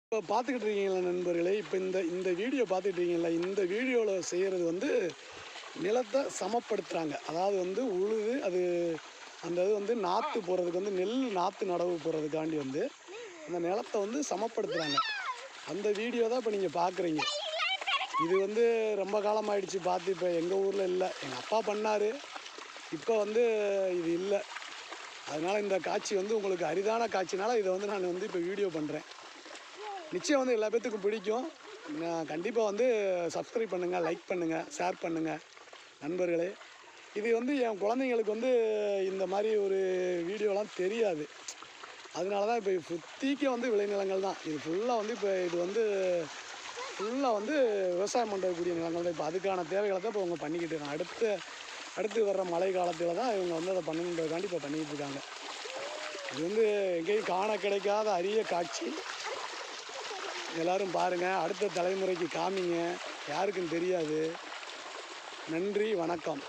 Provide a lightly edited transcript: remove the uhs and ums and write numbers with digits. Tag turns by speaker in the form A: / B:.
A: இப்போ பார்த்துக்கிட்டு இருக்கீங்களா நண்பர்களே, இப்போ இந்த வீடியோ பார்த்துக்கிட்டு இருக்கீங்களா, இந்த வீடியோவில் செய்கிறது வந்து நிலத்தை சமப்படுத்துகிறாங்க. அதாவது வந்து உழுது அது அந்த இது வந்து நாற்று போடுறதுக்கு வந்து நெல் நாற்று நடவு போடுறதுக்காண்டி வந்து அந்த நிலத்தை வந்து சமப்படுத்துகிறாங்க. அந்த வீடியோ தான் இப்போ நீங்கள் பார்க்குறீங்க. இது வந்து ரொம்ப காலமாயிடுச்சு பார்த்து. இப்போ எங்கள் ஊரில் இல்லை, எங்கள் அப்பா பண்ணார். இப்போ வந்து இது இல்லை. அதனால் இந்த காட்சி வந்து உங்களுக்கு அரிதான காட்சினால இதை வந்து நான் வந்து இப்போ வீடியோ பண்ணுறேன். நிச்சயம் வந்து எல்லா பேர்த்துக்கும் பிடிக்கும். நான் கண்டிப்பாக வந்து சப்ஸ்கிரைப் பண்ணுங்கள், லைக் பண்ணுங்கள், ஷேர் பண்ணுங்கள் நண்பர்களே. இது வந்து என் குழந்தைங்களுக்கு வந்து இந்த மாதிரி ஒரு வீடியோலாம் தெரியாது. அதனால தான் இப்போ சுற்றிக்க வந்து விளைநிலங்கள் தான். இது ஃபுல்லாக வந்து இப்போ இது வந்து ஃபுல்லாக வந்து விவசாயம் பண்ணுறக்கூடிய நிலங்கள் தான். இப்போ அதுக்கான தேவைகளை தான் இப்போ அவங்க பண்ணிக்கிட்டு இருக்காங்க. அடுத்து வர்ற மழை காலத்தில் தான் இவங்க வந்து அதை பண்ணணுன்றதுக்காண்டி இப்போ பண்ணிக்கிட்டு இருக்காங்க. இது வந்து எங்கேயும் காண கிடைக்காத அரிய காட்சி. எல்லோரும் பாருங்கள், அடுத்த தலைமுறைக்கு காமிங்க, யாருக்கும் தெரியாது. நன்றி, வணக்கம்.